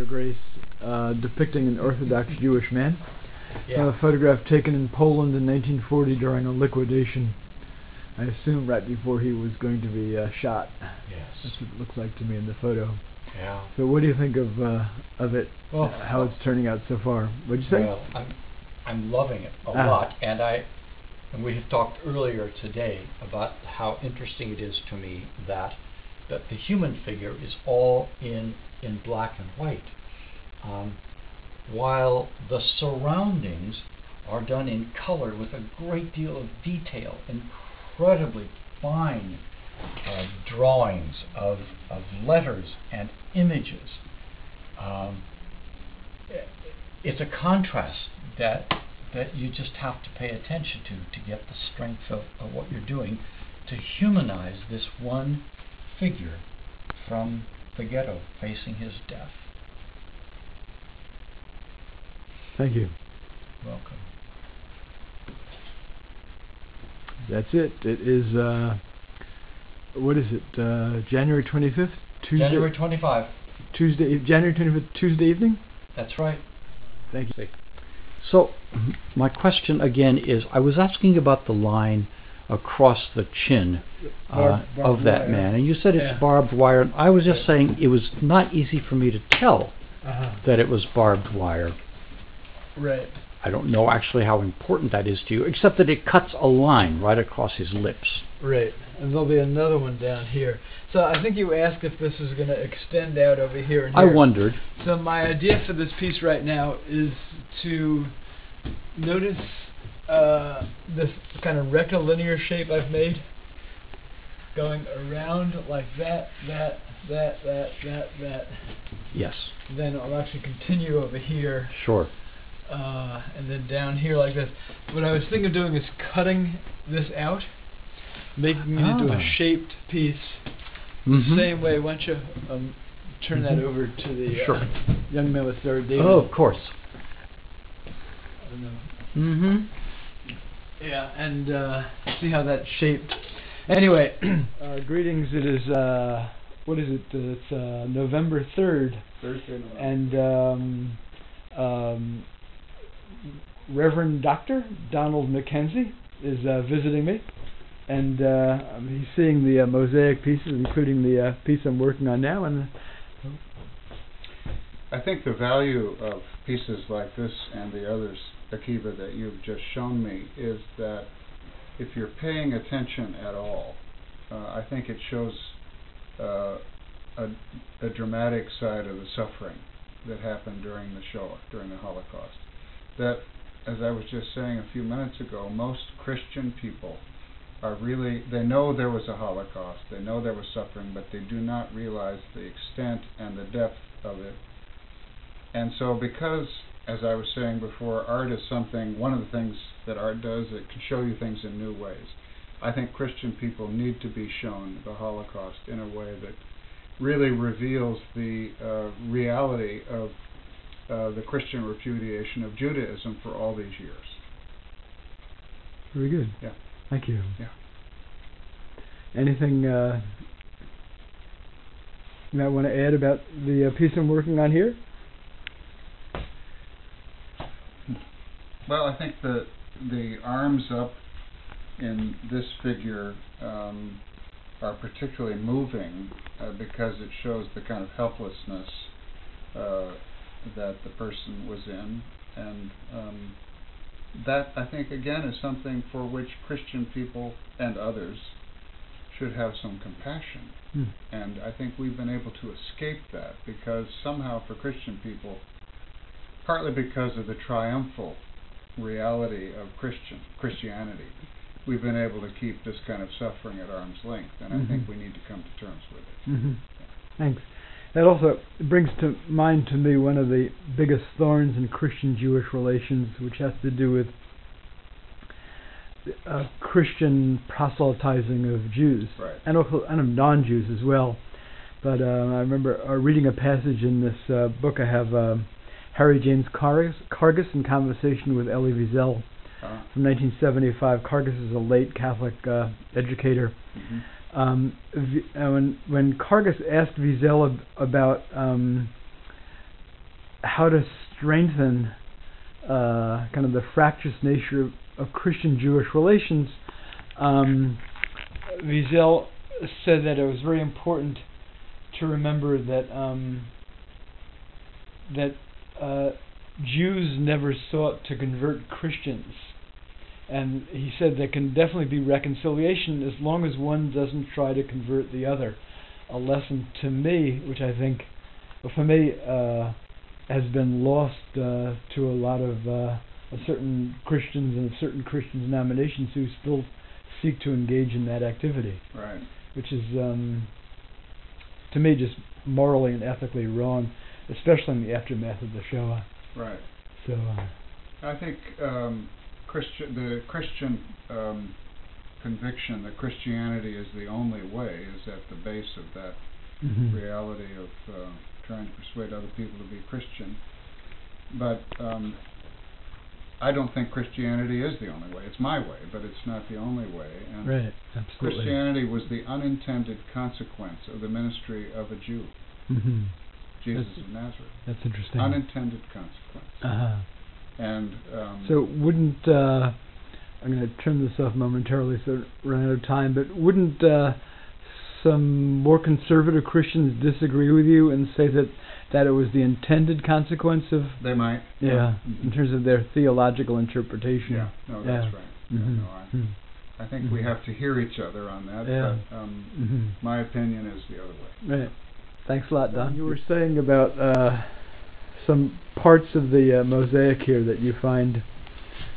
Your Grace, depicting an Orthodox Jewish man. Yeah. A photograph taken in Poland in 1940 during a liquidation. I assume right before he was going to be shot. Yes. That's what it looks like to me in the photo. Yeah. So what do you think of it? Well, how it's turning out so far? What'd you say? Well, I'm loving it a lot, and we have talked earlier today about how interesting it is to me that the human figure is all in black and white, while the surroundings are done in color with a great deal of detail, incredibly fine drawings of letters and images. It's a contrast that you just have to pay attention to get the strength of what you're doing to humanize this one figure from the ghetto facing his death. Thank you. Welcome. That's it. It is, what is it, January 25th? Tuesday? January 25th. January 25th, Tuesday evening? That's right. Thank you. So, my question again is, I was asking about the line across the chin of that man, and you said it's barbed wire. I was just saying it was not easy for me to tell that it was barbed wire. Right. I don't know actually how important that is to you, except that it cuts a line right across his lips. Right, and there'll be another one down here. So I think you asked if this is going to extend out over here and here. I wondered. So my idea for this piece right now is to notice this kind of rectilinear shape I've made, going around like that. Yes. Then I'll actually continue over here. Sure. And then down here like this. What I was thinking of doing is cutting this out, making it into a shaped piece. Same way. Why don't you turn that over to the young man with Sarah David? Oh, of course. I don't know. Yeah, and see how that's shaped. Anyway, greetings. It is what is it? It's November 3rd. Thursday, and Reverend Dr. Donald MacKenzie is visiting me, and he's seeing the mosaic pieces, including the piece I'm working on now. And I think the value of pieces like this and the others, Akiva, that you've just shown me, is that if you're paying attention at all, I think it shows a dramatic side of the suffering that happened during the Shoah, during the Holocaust. That, as I was just saying a few minutes ago, most Christian people are really, they know there was a Holocaust, they know there was suffering, but they do not realize the extent and the depth of it. And so because, as I was saying before, art is something, one of the things that art does, it can show you things in new ways. I think Christian people need to be shown the Holocaust in a way that really reveals the reality of the Christian repudiation of Judaism for all these years. Very good. Yeah. Thank you. Yeah. Anything you might want to add about the piece I'm working on here? Well, I think the arms up in this figure are particularly moving because it shows the kind of helplessness that the person was in, and that, I think, again, is something for which Christian people and others should have some compassion. And I think we've been able to escape that because somehow for Christian people, partly because of the triumphal reality of Christianity, we've been able to keep this kind of suffering at arm's length, and I think we need to come to terms with it. Thanks. That also brings to mind to me one of the biggest thorns in Christian-Jewish relations, which has to do with Christian proselytizing of Jews, and also of non-Jews as well. But I remember reading a passage in this book I have, Harry James Cargus in Conversation with Elie Wiesel, from 1975. Cargus is a late Catholic educator. When Cargus asked Wiesel about how to strengthen kind of the fractious nature of Christian-Jewish relations, Wiesel said that it was very important to remember that Jews never sought to convert Christians. And he said there can definitely be reconciliation as long as one doesn't try to convert the other. A lesson to me, which I think, for me, has been lost to a lot of certain Christians and certain Christian denominations who still seek to engage in that activity. Right. Which is, to me, just morally and ethically wrong, especially in the aftermath of the Shoah. Right. So I think the Christian conviction that Christianity is the only way is at the base of that reality of trying to persuade other people to be Christian. But I don't think Christianity is the only way. It's my way, but it's not the only way. And right, absolutely. Christianity was the unintended consequence of the ministry of a Jew. Jesus of Nazareth. That's interesting. Unintended consequence. And so wouldn't I'm going to turn this off momentarily so we're running out of time, but wouldn't some more conservative Christians disagree with you and say that it was the intended consequence of... They might. Yeah, in terms of their theological interpretation. Yeah, no, that's right. I think we have to hear each other on that, but my opinion is the other way. Right. Thanks a lot, Don. You were saying about some parts of the mosaic here that you find...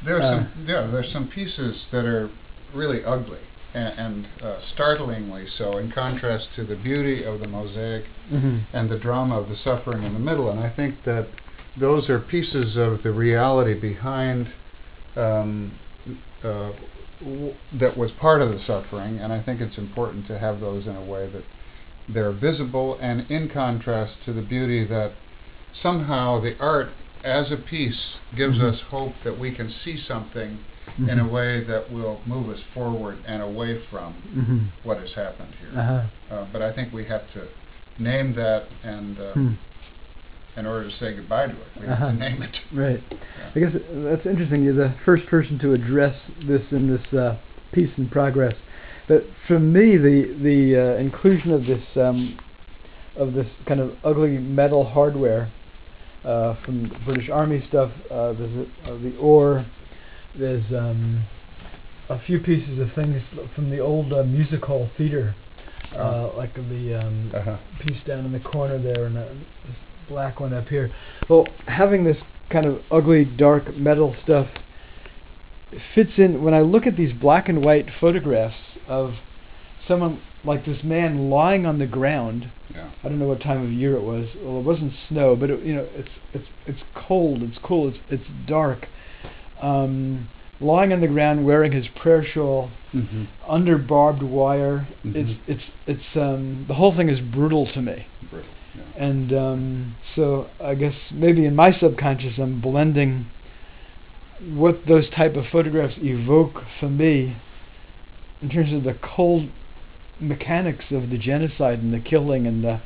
There's some pieces that are really ugly and startlingly so, in contrast to the beauty of the mosaic and the drama of the suffering in the middle. And I think that those are pieces of the reality behind that was part of the suffering, and I think it's important to have those in a way that they're visible and in contrast to the beauty that somehow the art as a piece gives us hope that we can see something in a way that will move us forward and away from what has happened here. But I think we have to name that, and in order to say goodbye to it, we have to name it. Right. Yeah. I guess that's interesting. You're the first person to address this in this piece in progress. But for me, the inclusion of this kind of ugly metal hardware from the British Army stuff, there's the ore. There's a few pieces of things from the old music hall theater, like the piece down in the corner there, and this black one up here. Well, having this kind of ugly, dark metal stuff fits in. When I look at these black and white photographs of someone like this man lying on the ground. I don't know what time of year it was. Well, it wasn't snow, but it's cold. It's cool. It's dark. Lying on the ground, wearing his prayer shawl, under barbed wire. It's the whole thing is brutal to me. Brutal. Yeah. And so I guess maybe in my subconscious I'm blending what those type of photographs evoke for me in terms of the cold mechanics of the genocide and the killing and the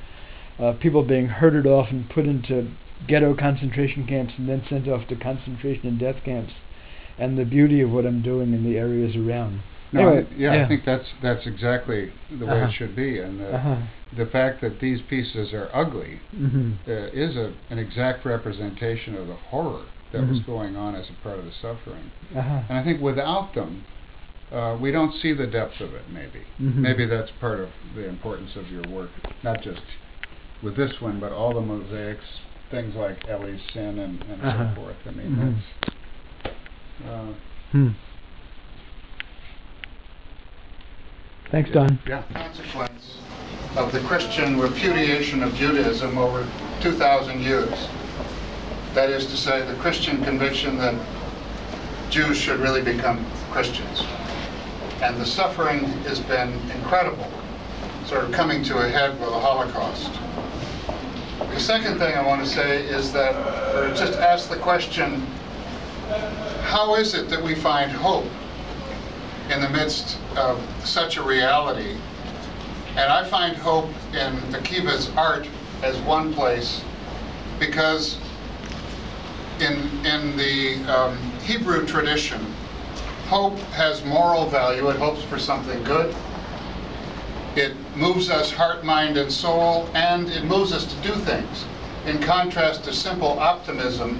people being herded off and put into ghetto concentration camps and then sent off to concentration and death camps, and the beauty of what I'm doing in the areas around. No, anyway, I think that's exactly the way it should be, and the fact that these pieces are ugly is an exact representation of the horror that was going on as a part of the suffering. And I think without them, we don't see the depth of it, maybe. Maybe that's part of the importance of your work, not just with this one, but all the mosaics, things like Ellie's sin and so forth. I mean, that's... Thanks, Don. Yeah. Consequence of the Christian repudiation of Judaism over 2,000 years. That is to say, the Christian conviction that Jews should really become Christians. And the suffering has been incredible, sort of coming to a head with the Holocaust. The second thing I want to say is that, or just ask the question, how is it that we find hope in the midst of such a reality? And I find hope in Akiva's art as one place, because in the Hebrew tradition, hope has moral value. It hopes for something good. It moves us heart, mind, and soul, and it moves us to do things. In contrast to simple optimism,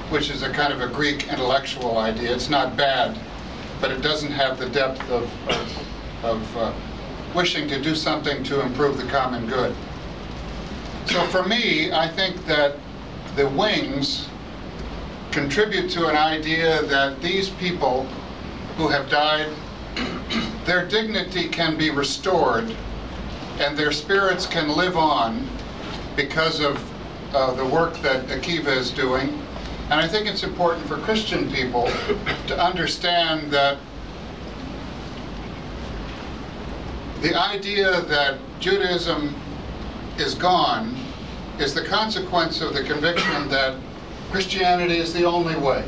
which is a kind of a Greek intellectual idea. It's not bad, but it doesn't have the depth of wishing to do something to improve the common good. So for me, I think that the wings contribute to an idea that these people who have died, their dignity can be restored and their spirits can live on because of the work that Akiva is doing. And I think it's important for Christian people to understand that the idea that Judaism is gone is the consequence of the conviction that Christianity is the only way.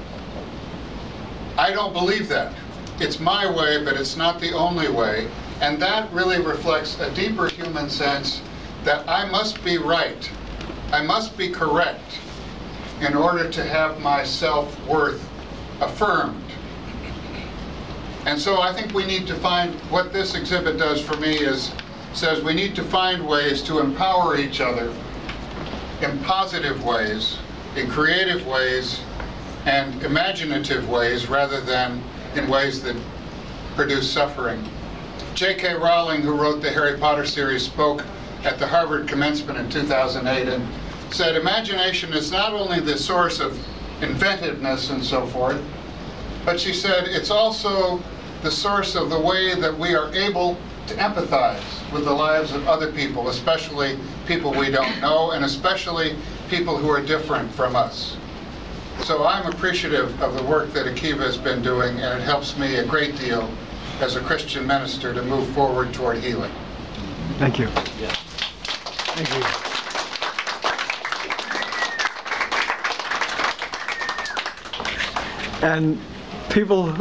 I don't believe that. It's my way, but it's not the only way. And that really reflects a deeper human sense that I must be right. I must be correct in order to have my self-worth affirmed. And so I think we need to find, what this exhibit does for me is, says we need to find ways to empower each other in positive ways, in creative ways, and imaginative ways, rather than in ways that produce suffering. J.K. Rowling, who wrote the Harry Potter series, spoke at the Harvard commencement in 2008 and said, imagination is not only the source of inventiveness and so forth, but she said it's also the source of the way that we are able to empathize with the lives of other people, especially people we don't know, and especially people who are different from us. So I'm appreciative of the work that Akiva has been doing, and it helps me a great deal as a Christian minister to move forward toward healing. Thank you. Yeah. Thank you. And people